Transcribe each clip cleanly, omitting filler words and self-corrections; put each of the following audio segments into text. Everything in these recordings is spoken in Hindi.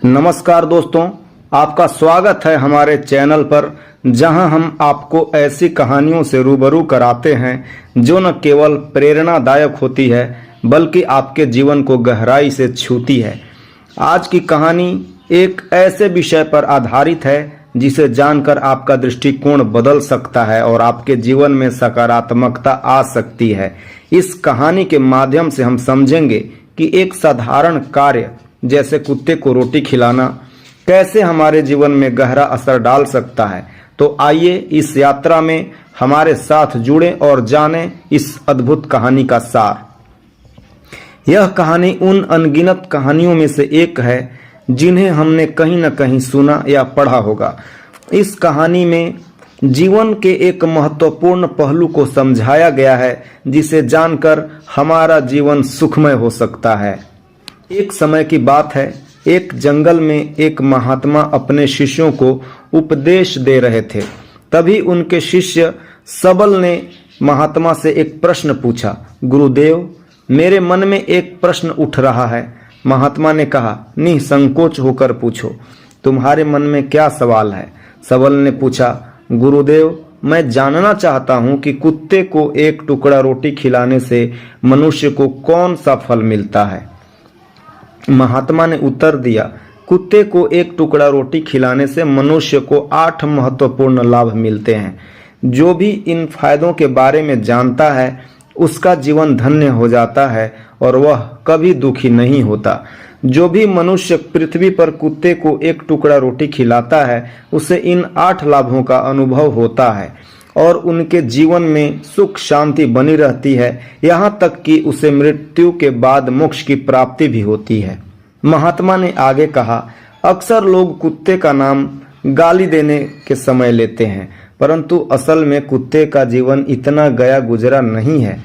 नमस्कार दोस्तों, आपका स्वागत है हमारे चैनल पर, जहां हम आपको ऐसी कहानियों से रूबरू कराते हैं जो न केवल प्रेरणादायक होती है बल्कि आपके जीवन को गहराई से छूती है। आज की कहानी एक ऐसे विषय पर आधारित है जिसे जानकर आपका दृष्टिकोण बदल सकता है और आपके जीवन में सकारात्मकता आ सकती है। इस कहानी के माध्यम से हम समझेंगे कि एक साधारण कार्य जैसे कुत्ते को रोटी खिलाना कैसे हमारे जीवन में गहरा असर डाल सकता है। तो आइए इस यात्रा में हमारे साथ जुड़ें और जानें इस अद्भुत कहानी का सार। यह कहानी उन अनगिनत कहानियों में से एक है जिन्हें हमने कहीं न कहीं सुना या पढ़ा होगा। इस कहानी में जीवन के एक महत्वपूर्ण पहलू को समझाया गया है जिसे जानकर हमारा जीवन सुखमय हो सकता है। एक समय की बात है, एक जंगल में एक महात्मा अपने शिष्यों को उपदेश दे रहे थे। तभी उनके शिष्य सबल ने महात्मा से एक प्रश्न पूछा। गुरुदेव, मेरे मन में एक प्रश्न उठ रहा है। महात्मा ने कहा, निसंकोच होकर पूछो, तुम्हारे मन में क्या सवाल है? सबल ने पूछा, गुरुदेव, मैं जानना चाहता हूं कि कुत्ते को एक टुकड़ा रोटी खिलाने से मनुष्य को कौन सा फल मिलता है। महात्मा ने उत्तर दिया, कुत्ते को एक टुकड़ा रोटी खिलाने से मनुष्य को 8 महत्वपूर्ण लाभ मिलते हैं। जो भी इन फायदों के बारे में जानता है उसका जीवन धन्य हो जाता है और वह कभी दुखी नहीं होता। जो भी मनुष्य पृथ्वी पर कुत्ते को एक टुकड़ा रोटी खिलाता है उसे इन 8 लाभों का अनुभव होता है और उनके जीवन में सुख शांति बनी रहती है, यहाँ तक कि उसे मृत्यु के बाद मोक्ष की प्राप्ति भी होती है। महात्मा ने आगे कहा, अक्सर लोग कुत्ते का नाम गाली देने के समय लेते हैं, परंतु असल में कुत्ते का जीवन इतना गया गुजरा नहीं है।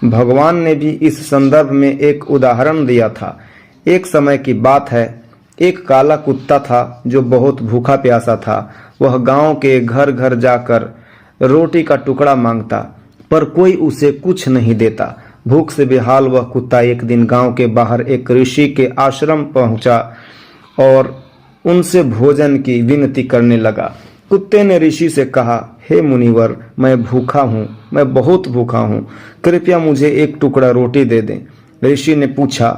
भगवान ने भी इस संदर्भ में एक उदाहरण दिया था। एक समय की बात है, एक काला कुत्ता था जो बहुत भूखा प्यासा था। वह गांव के घर घर जाकर रोटी का टुकड़ा मांगता, पर कोई उसे कुछ नहीं देता। भूख से बेहाल वह कुत्ता एक दिन गांव के बाहर एक ऋषि के आश्रम पहुंचा और उनसे भोजन की विनती करने लगा। कुत्ते ने ऋषि से कहा, हे मुनिवर, मैं भूखा हूँ, मैं बहुत भूखा हूँ, कृपया मुझे एक टुकड़ा रोटी दे दें। ऋषि ने पूछा,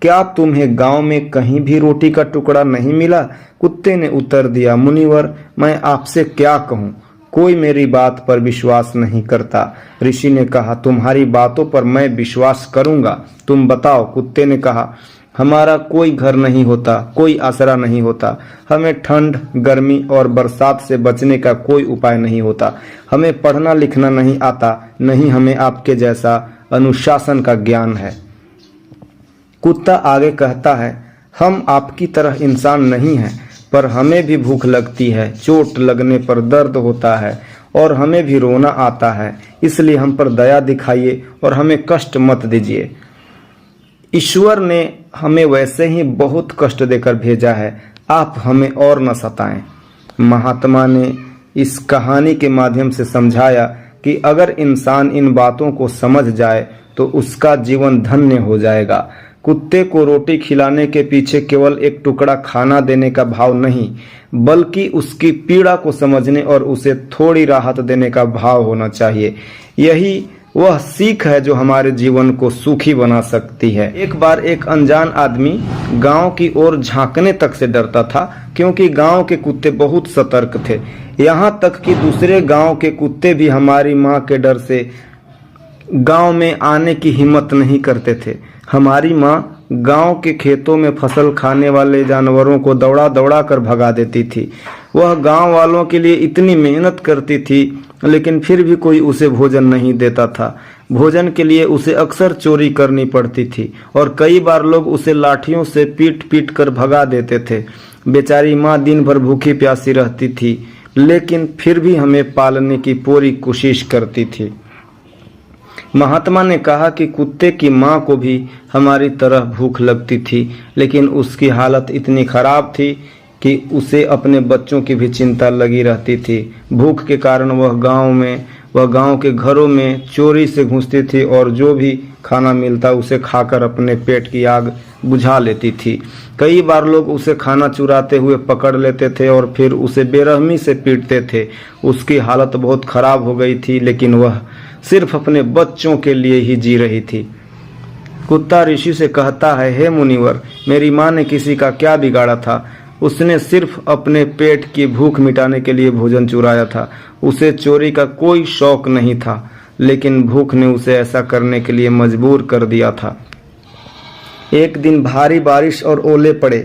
क्या तुम्हें गांव में कहीं भी रोटी का टुकड़ा नहीं मिला? कुत्ते ने उत्तर दिया, मुनिवर, मैं आपसे क्या कहूँ, कोई मेरी बात पर विश्वास नहीं करता। ऋषि ने कहा, तुम्हारी बातों पर मैं विश्वास करूंगा, तुम बताओ। कुत्ते ने कहा, हमारा कोई घर नहीं होता, कोई आसरा नहीं होता, हमें ठंड, गर्मी और बरसात से बचने का कोई उपाय नहीं होता, हमें पढ़ना लिखना नहीं आता, नहीं हमें आपके जैसा अनुशासन का ज्ञान है। कुत्ता आगे कहता है, हम आपकी तरह इंसान नहीं हैं, पर हमें भी भूख लगती है, चोट लगने पर दर्द होता है और हमें भी रोना आता है, इसलिए हम पर दया दिखाइए और हमें कष्ट मत दीजिए। ईश्वर ने हमें वैसे ही बहुत कष्ट देकर भेजा है, आप हमें और न सताएं। महात्मा ने इस कहानी के माध्यम से समझाया कि अगर इंसान इन बातों को समझ जाए तो उसका जीवन धन्य हो जाएगा। कुत्ते को रोटी खिलाने के पीछे केवल एक टुकड़ा खाना देने का भाव नहीं, बल्कि उसकी पीड़ा को समझने और उसे थोड़ी राहत देने का भाव होना चाहिए। यही वह सीख है जो हमारे जीवन को सुखी बना सकती है। एक बार एक अनजान आदमी गांव की ओर झांकने तक से डरता था, क्योंकि गांव के कुत्ते बहुत सतर्क थे। यहाँ तक कि दूसरे गांव के कुत्ते भी हमारी माँ के डर से गांव में आने की हिम्मत नहीं करते थे। हमारी माँ गांव के खेतों में फसल खाने वाले जानवरों को दौड़ा दौड़ा कर भगा देती थी। वह गांव वालों के लिए इतनी मेहनत करती थी, लेकिन फिर भी कोई उसे भोजन नहीं देता था। भोजन के लिए उसे अक्सर चोरी करनी पड़ती थी और कई बार लोग उसे लाठियों से पीट पीट कर भगा देते थे। बेचारी माँ दिन भर भूखी प्यासी रहती थी, लेकिन फिर भी हमें पालने की पूरी कोशिश करती थी। महात्मा ने कहा कि कुत्ते की माँ को भी हमारी तरह भूख लगती थी, लेकिन उसकी हालत इतनी खराब थी कि उसे अपने बच्चों की भी चिंता लगी रहती थी। भूख के कारण वह गांव के घरों में चोरी से घुसती थी और जो भी खाना मिलता उसे खाकर अपने पेट की आग बुझा लेती थी। कई बार लोग उसे खाना चुराते हुए पकड़ लेते थे और फिर उसे बेरहमी से पीटते थे। उसकी हालत बहुत खराब हो गई थी, लेकिन वह सिर्फ अपने बच्चों के लिए ही जी रही थी। कुत्ता ऋषि से कहता है, हे मुनिवर, मेरी माँ ने किसी का क्या बिगाड़ा था? उसने सिर्फ अपने पेट की भूख मिटाने के लिए भोजन चुराया था। उसे चोरी का कोई शौक नहीं था, लेकिन भूख ने उसे ऐसा करने के लिए मजबूर कर दिया था। एक दिन भारी बारिश और ओले पड़े।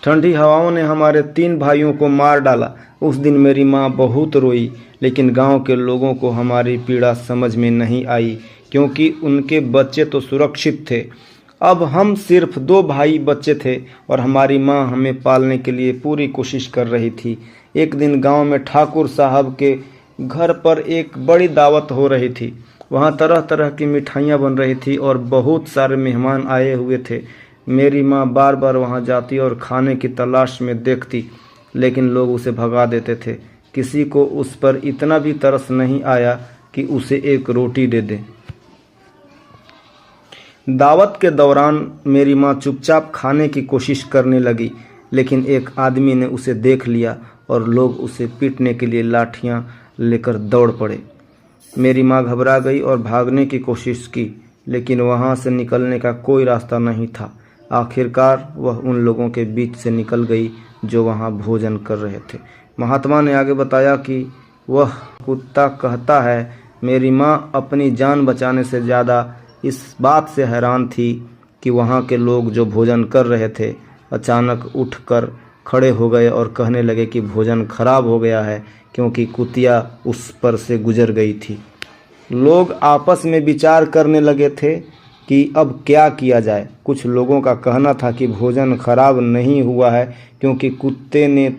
ठंडी हवाओं ने हमारे 3 भाइयों को मार डाला। उस दिन मेरी माँ बहुत रोई, लेकिन गांव के लोगों को हमारी पीड़ा समझ में नहीं आई, क्योंकि उनके बच्चे तो सुरक्षित थे। अब हम सिर्फ 2 भाई बच्चे थे और हमारी माँ हमें पालने के लिए पूरी कोशिश कर रही थी। एक दिन गांव में ठाकुर साहब के घर पर एक बड़ी दावत हो रही थी। वहाँ तरह तरह की मिठाइयाँ बन रही थी और बहुत सारे मेहमान आए हुए थे। मेरी माँ बार बार वहाँ जाती और खाने की तलाश में देखती, लेकिन लोग उसे भगा देते थे। किसी को उस पर इतना भी तरस नहीं आया कि उसे एक रोटी दे दे। दावत के दौरान मेरी माँ चुपचाप खाने की कोशिश करने लगी, लेकिन एक आदमी ने उसे देख लिया और लोग उसे पीटने के लिए लाठियाँ लेकर दौड़ पड़े। मेरी माँ घबरा गई और भागने की कोशिश की, लेकिन वहाँ से निकलने का कोई रास्ता नहीं था। आखिरकार वह उन लोगों के बीच से निकल गई जो वहाँ भोजन कर रहे थे। महात्मा ने आगे बताया कि वह कुत्ता कहता है, मेरी माँ अपनी जान बचाने से ज़्यादा इस बात से हैरान थी कि वहाँ के लोग जो भोजन कर रहे थे अचानक उठकर खड़े हो गए और कहने लगे कि भोजन खराब हो गया है, क्योंकि कुतिया उस पर से गुजर गई थी। लोग आपस में विचार करने लगे थे कि अब क्या किया जाए। कुछ लोगों का कहना था कि भोजन खराब नहीं हुआ है, क्योंकि कुत्ते ने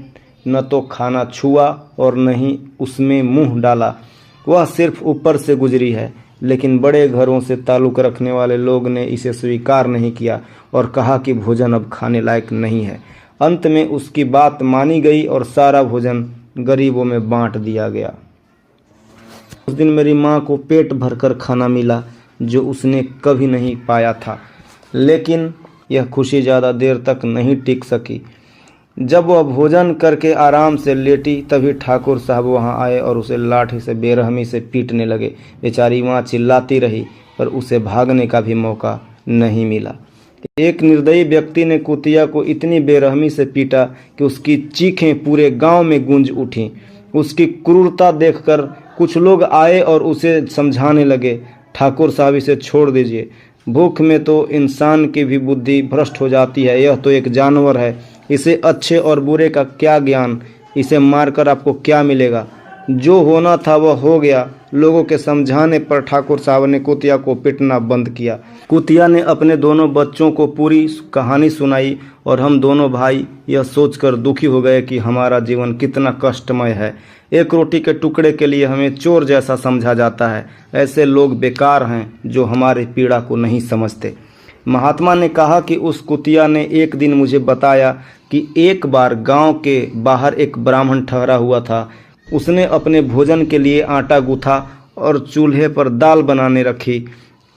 न तो खाना छुआ और न ही उसमें मुंह डाला, वह सिर्फ ऊपर से गुजरी है। लेकिन बड़े घरों से ताल्लुक़ रखने वाले लोग ने इसे स्वीकार नहीं किया और कहा कि भोजन अब खाने लायक नहीं है। अंत में उसकी बात मानी गई और सारा भोजन गरीबों में बांट दिया गया। उस दिन मेरी माँ को पेट भरकर खाना मिला, जो उसने कभी नहीं पाया था। लेकिन यह खुशी ज़्यादा देर तक नहीं टिक सकी। जब वह भोजन करके आराम से लेटी, तभी ठाकुर साहब वहां आए और उसे लाठी से बेरहमी से पीटने लगे। बेचारी माँ चिल्लाती रही, पर उसे भागने का भी मौका नहीं मिला। एक निर्दयी व्यक्ति ने कुतिया को इतनी बेरहमी से पीटा कि उसकी चीखें पूरे गांव में गूंज उठीं। उसकी क्रूरता देखकर कुछ लोग आए और उसे समझाने लगे, ठाकुर साहब इसे छोड़ दीजिए, भूख में तो इंसान की भी बुद्धि भ्रष्ट हो जाती है। यह तो एक जानवर है, इसे अच्छे और बुरे का क्या ज्ञान, इसे मारकर आपको क्या मिलेगा? जो होना था वह हो गया। लोगों के समझाने पर ठाकुर साहब ने कुतिया को पीटना बंद किया। कुतिया ने अपने दोनों बच्चों को पूरी कहानी सुनाई और हम दोनों भाई यह सोचकर दुखी हो गए कि हमारा जीवन कितना कष्टमय है। एक रोटी के टुकड़े के लिए हमें चोर जैसा समझा जाता है। ऐसे लोग बेकार हैं जो हमारी पीड़ा को नहीं समझते। महात्मा ने कहा कि उस कुतिया ने एक दिन मुझे बताया कि एक बार गांव के बाहर एक ब्राह्मण ठहरा हुआ था। उसने अपने भोजन के लिए आटा गूथा और चूल्हे पर दाल बनाने रखी।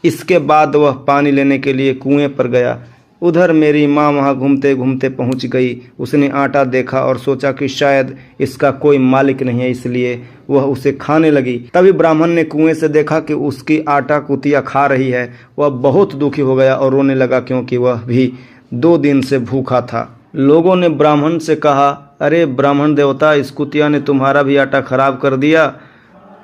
इसके बाद वह पानी लेने के लिए कुएं पर गया। उधर मेरी माँ वहाँ घूमते घूमते पहुँच गई। उसने आटा देखा और सोचा कि शायद इसका कोई मालिक नहीं है, इसलिए वह उसे खाने लगी। तभी ब्राह्मण ने कुएं से देखा कि उसकी आटा कुतिया खा रही है। वह बहुत दुखी हो गया और रोने लगा, क्योंकि वह भी 2 दिन से भूखा था। लोगों ने ब्राह्मण से कहा, अरे ब्राह्मण देवता, इस कुतिया ने तुम्हारा भी आटा खराब कर दिया।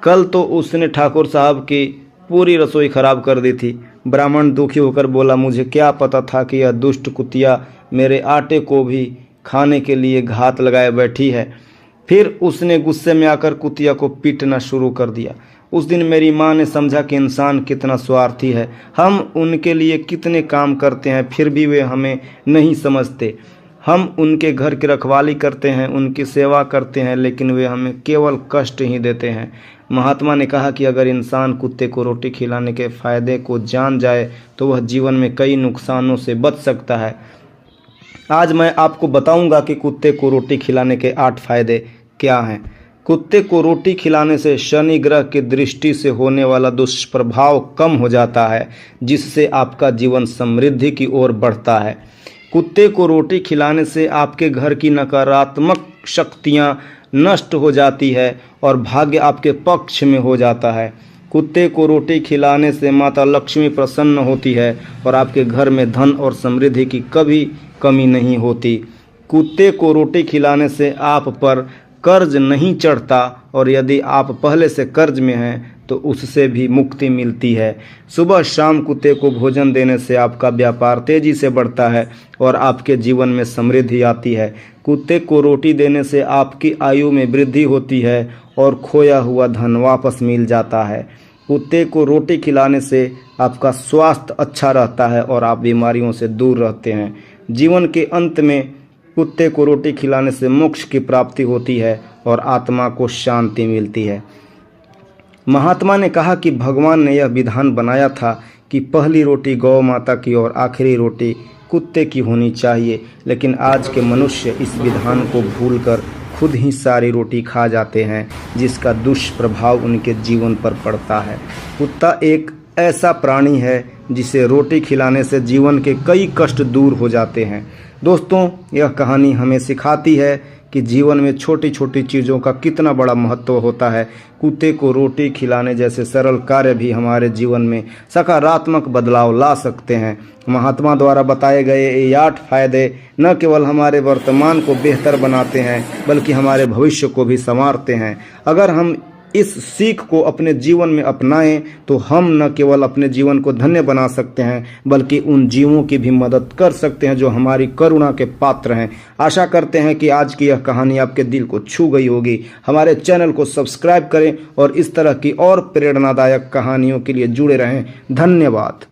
कल तो उसने ठाकुर साहब की पूरी रसोई खराब कर दी थी। ब्राह्मण दुखी होकर बोला, मुझे क्या पता था कि यह दुष्ट कुतिया मेरे आटे को भी खाने के लिए घात लगाए बैठी है। फिर उसने गुस्से में आकर कुतिया को पीटना शुरू कर दिया। उस दिन मेरी माँ ने समझा कि इंसान कितना स्वार्थी है। हम उनके लिए कितने काम करते हैं, फिर भी वे हमें नहीं समझते। हम उनके घर की रखवाली करते हैं, उनकी सेवा करते हैं, लेकिन वे हमें केवल कष्ट ही देते हैं। महात्मा ने कहा कि अगर इंसान कुत्ते को रोटी खिलाने के फायदे को जान जाए तो वह जीवन में कई नुकसानों से बच सकता है। आज मैं आपको बताऊंगा कि कुत्ते को रोटी खिलाने के 8 फायदे क्या हैं। कुत्ते को रोटी खिलाने से शनि ग्रह की दृष्टि से होने वाला दुष्प्रभाव कम हो जाता है, जिससे आपका जीवन समृद्धि की ओर बढ़ता है। कुत्ते को रोटी खिलाने से आपके घर की नकारात्मक शक्तियां नष्ट हो जाती है और भाग्य आपके पक्ष में हो जाता है। कुत्ते को रोटी खिलाने से माता लक्ष्मी प्रसन्न होती है और आपके घर में धन और समृद्धि की कभी कमी नहीं होती। कुत्ते को रोटी खिलाने से आप पर कर्ज नहीं चढ़ता और यदि आप पहले से कर्ज में हैं तो उससे भी मुक्ति मिलती है। सुबह शाम कुत्ते को भोजन देने से आपका व्यापार तेजी से बढ़ता है और आपके जीवन में समृद्धि आती है। कुत्ते को रोटी देने से आपकी आयु में वृद्धि होती है और खोया हुआ धन वापस मिल जाता है। कुत्ते को रोटी खिलाने से आपका स्वास्थ्य अच्छा रहता है और आप बीमारियों से दूर रहते हैं। जीवन के अंत में कुत्ते को रोटी खिलाने से मोक्ष की प्राप्ति होती है और आत्मा को शांति मिलती है। महात्मा ने कहा कि भगवान ने यह विधान बनाया था कि पहली रोटी गौ माता की और आखिरी रोटी कुत्ते की होनी चाहिए, लेकिन आज के मनुष्य इस विधान को भूलकर खुद ही सारी रोटी खा जाते हैं, जिसका दुष्प्रभाव उनके जीवन पर पड़ता है। कुत्ता एक ऐसा प्राणी है जिसे रोटी खिलाने से जीवन के कई कष्ट दूर हो जाते हैं। दोस्तों, यह कहानी हमें सिखाती है कि जीवन में छोटी छोटी चीज़ों का कितना बड़ा महत्व होता है। कुत्ते को रोटी खिलाने जैसे सरल कार्य भी हमारे जीवन में सकारात्मक बदलाव ला सकते हैं। महात्मा द्वारा बताए गए ये 8 फायदे न केवल हमारे वर्तमान को बेहतर बनाते हैं बल्कि हमारे भविष्य को भी संवारते हैं। अगर हम इस सीख को अपने जीवन में अपनाएं तो हम न केवल अपने जीवन को धन्य बना सकते हैं बल्कि उन जीवों की भी मदद कर सकते हैं जो हमारी करुणा के पात्र हैं। आशा करते हैं कि आज की यह कहानी आपके दिल को छू गई होगी। हमारे चैनल को सब्सक्राइब करें और इस तरह की और प्रेरणादायक कहानियों के लिए जुड़े रहें। धन्यवाद।